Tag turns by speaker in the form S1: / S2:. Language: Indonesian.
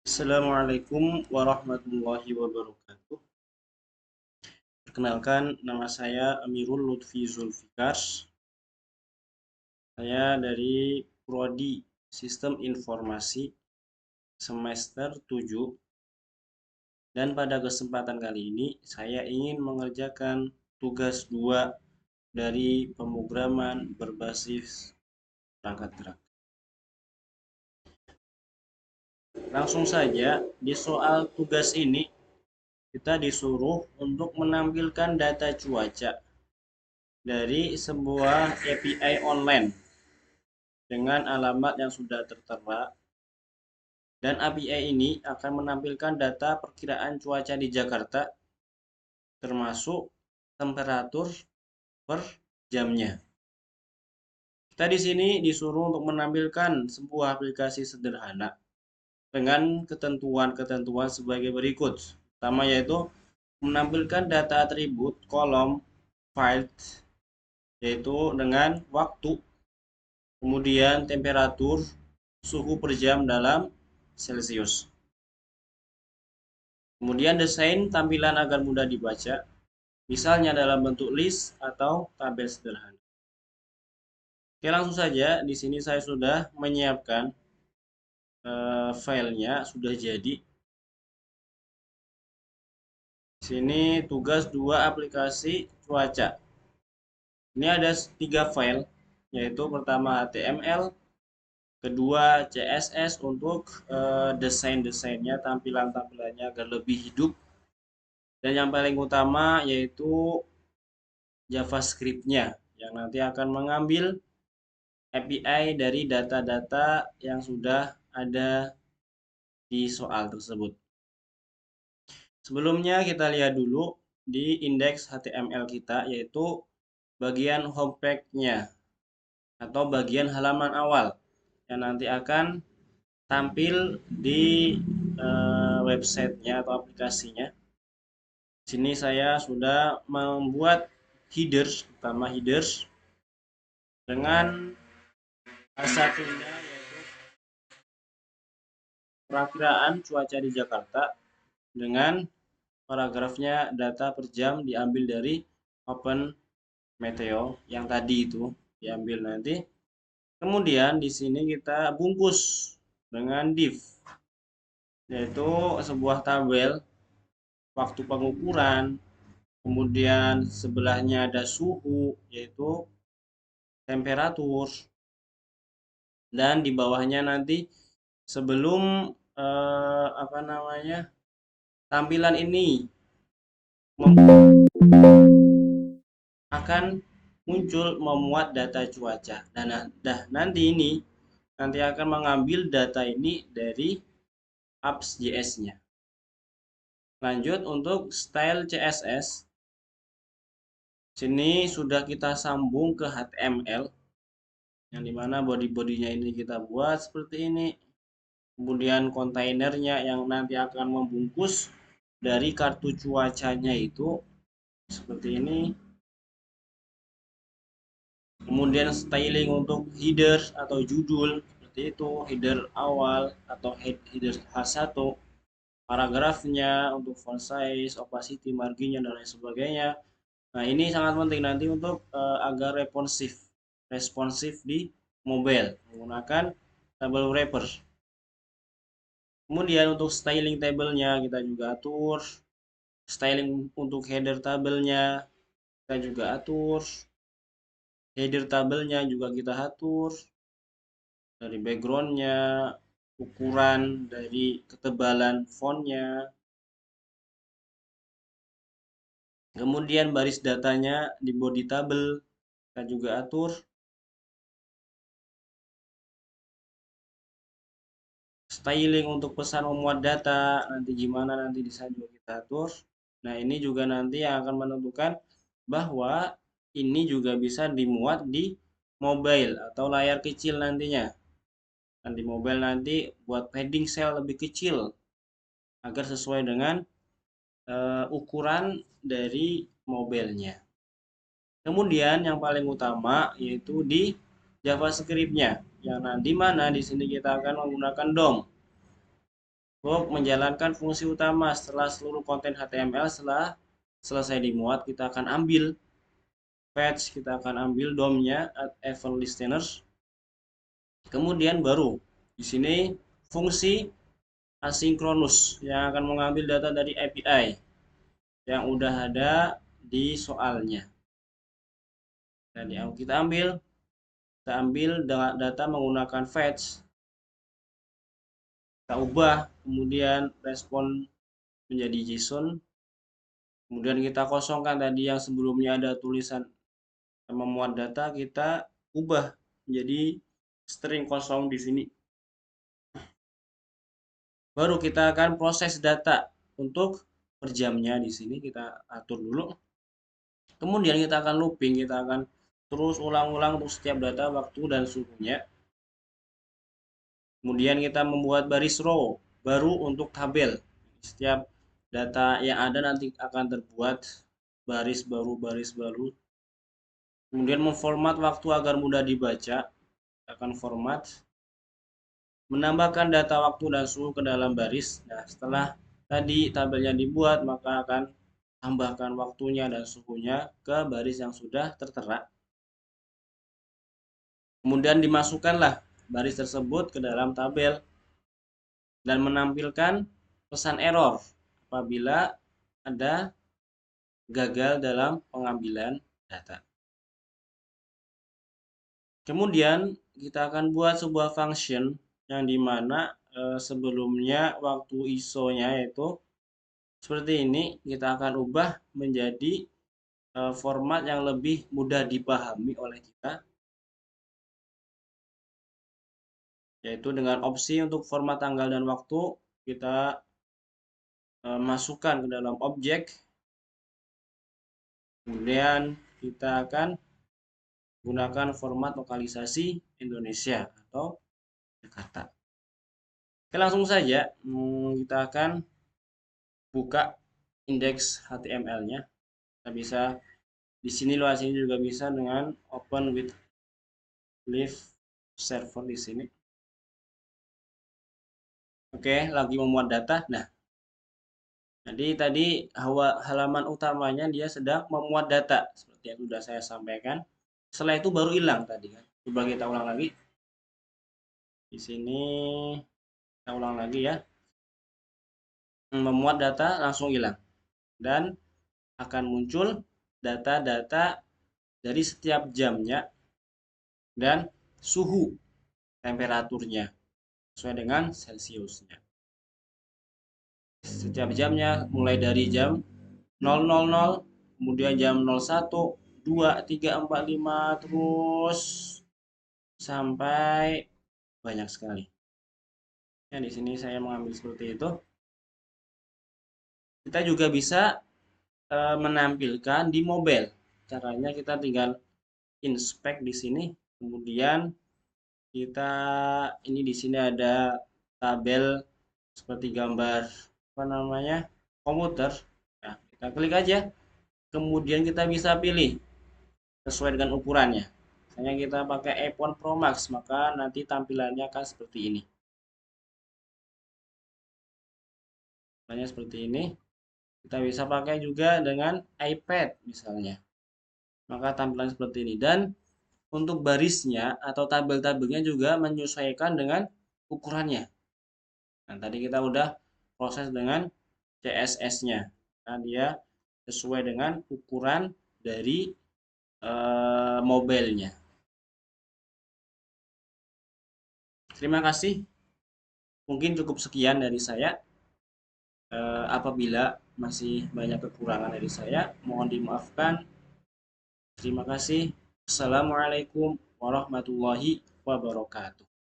S1: Assalamualaikum warahmatullahi wabarakatuh. Perkenalkan, nama saya Amirul Lutfi Zulfikar. Saya dari Prodi Sistem Informasi semester 7. Dan pada kesempatan kali ini saya ingin mengerjakan tugas 2 dari pemrograman berbasis perangkat gerak. Langsung saja di soal tugas ini kita disuruh untuk menampilkan data cuaca dari sebuah API online dengan alamat yang sudah tertera, dan API ini akan menampilkan data perkiraan cuaca di Jakarta termasuk temperatur per jamnya. Kita di sini disuruh untuk menampilkan sebuah aplikasi sederhana dengan ketentuan-ketentuan sebagai berikut. Pertama yaitu menampilkan data atribut kolom file yaitu dengan waktu, kemudian temperatur, suhu per jam dalam Celcius. Kemudian desain tampilan agar mudah dibaca, misalnya dalam bentuk list atau tabel sederhana. Oke, langsung saja. Di sini saya sudah menyiapkan filenya, sudah jadi. Di sini tugas 2 aplikasi cuaca. Ini ada 3 file, yaitu pertama HTML, kedua CSS untuk desain-desainnya, tampilan-tampilannya agar lebih hidup, dan yang paling utama yaitu JavaScript-nya yang nanti akan mengambil API dari data-data yang sudah ada di soal tersebut. Sebelumnya kita lihat dulu di indeks HTML kita, yaitu bagian home page-nya atau bagian halaman awal yang nanti akan tampil di websitenya atau aplikasinya. Di sini saya sudah membuat headers, pertama headers dengan satunya yaitu perakiraan cuaca di Jakarta, dengan paragrafnya data per jam diambil dari Open Meteo yang tadi itu diambil nanti. Kemudian di sini kita bungkus dengan div, yaitu sebuah tabel waktu pengukuran, kemudian sebelahnya ada suhu yaitu temperatur, dan di bawahnya nanti sebelum tampilan ini akan muncul memuat data cuaca, dan nanti akan mengambil data ini dari apps.js-nya. Lanjut untuk style CSS. Sini sudah kita sambung ke HTML, yang dimana body-bodinya ini kita buat seperti ini. Kemudian kontainernya yang nanti akan membungkus dari kartu cuacanya itu seperti ini. Kemudian styling untuk header atau judul seperti itu, header awal atau header H1, paragrafnya untuk font size, opacity, marginnya, dan lain sebagainya. Nah, ini sangat penting nanti untuk agar responsif di mobile menggunakan table wrapper. Kemudian untuk styling tabelnya kita juga atur, styling untuk header tabelnya kita juga atur, header tabelnya juga kita atur, dari backgroundnya, ukuran dari ketebalan fontnya, kemudian baris datanya di body tabel kita juga atur, styling untuk pesan memuat data nanti gimana, nanti di sana juga kita atur. Nah, ini juga nanti yang akan menentukan bahwa ini juga bisa dimuat di mobile atau layar kecil nantinya. Dan di mobile nanti buat padding cell lebih kecil agar sesuai dengan ukuran dari mobilenya. Kemudian yang paling utama yaitu di JavaScript-nya, yang di mana di sini kita akan menggunakan DOM. untuk menjalankan fungsi utama. Setelah seluruh konten HTML setelah selesai dimuat, kita akan ambil fetch, kita akan ambil DOM-nya at event listeners. Kemudian baru di sini fungsi asinkronus yang akan mengambil data dari API yang udah ada di soalnya. Jadi kita ambil data menggunakan fetch, kita ubah, kemudian respon menjadi JSON, kemudian kita kosongkan tadi yang sebelumnya ada tulisan memuat data, kita ubah menjadi string kosong di sini. Baru kita akan proses data untuk per jamnya di sini kita atur dulu. Kemudian kita akan looping, kita akan terus ulang-ulang untuk setiap data, waktu, dan suhunya. Kemudian kita membuat baris row baru untuk tabel. Setiap data yang ada nanti akan terbuat baris baru. Kemudian memformat waktu agar mudah dibaca. Akan format. Menambahkan data waktu dan suhu ke dalam baris. Nah, setelah tadi tabelnya dibuat, maka akan tambahkan waktunya dan suhunya ke baris yang sudah tertera. Kemudian dimasukkanlah baris tersebut ke dalam tabel dan menampilkan pesan error apabila ada gagal dalam pengambilan data. Kemudian kita akan buat sebuah function yang dimana sebelumnya waktu ISO-nya yaitu seperti ini, kita akan ubah menjadi format yang lebih mudah dipahami oleh kita, yaitu dengan opsi untuk format tanggal dan waktu kita masukkan ke dalam objek. Kemudian kita akan gunakan format lokalisasi Indonesia atau Jakarta. Oke, langsung saja kita akan buka indeks HTML-nya. Kita bisa di sini luas ini juga bisa dengan open with live server di sini. Oke, lagi memuat data. Nah, jadi tadi halaman utamanya dia sedang memuat data seperti yang sudah saya sampaikan. Setelah itu baru hilang tadi kan. Coba kita ulang lagi. Di sini kita ulang lagi ya. Memuat data langsung hilang. Dan akan muncul data-data dari setiap jamnya dan suhu temperaturnya sesuai dengan Celsiusnya. Setiap jamnya mulai dari jam 000, kemudian jam 01, 2, 3, 4, 5 terus sampai banyak sekali. Ya, di sini saya mengambil seperti itu. Kita juga bisa menampilkan di mobile. Caranya kita tinggal inspect di sini, kemudian kita ini di sini ada tabel seperti gambar apa namanya komputer. Nah, kita klik aja, kemudian kita bisa pilih sesuai dengan ukurannya. Misalnya kita pakai iPhone Pro Max, maka nanti tampilannya akan seperti ini. Tampilannya seperti ini. Kita bisa pakai juga dengan iPad misalnya. Maka tampilan seperti ini. Dan untuk barisnya atau tabel-tabelnya juga menyesuaikan dengan ukurannya. Nah, tadi kita udah proses dengan CSS-nya. Nah, dia sesuai dengan ukuran dari mobilenya. Terima kasih. Mungkin cukup sekian dari saya. Apabila masih banyak kekurangan dari saya, mohon dimaafkan. Terima kasih. Assalamualaikum warahmatullahi wabarakatuh.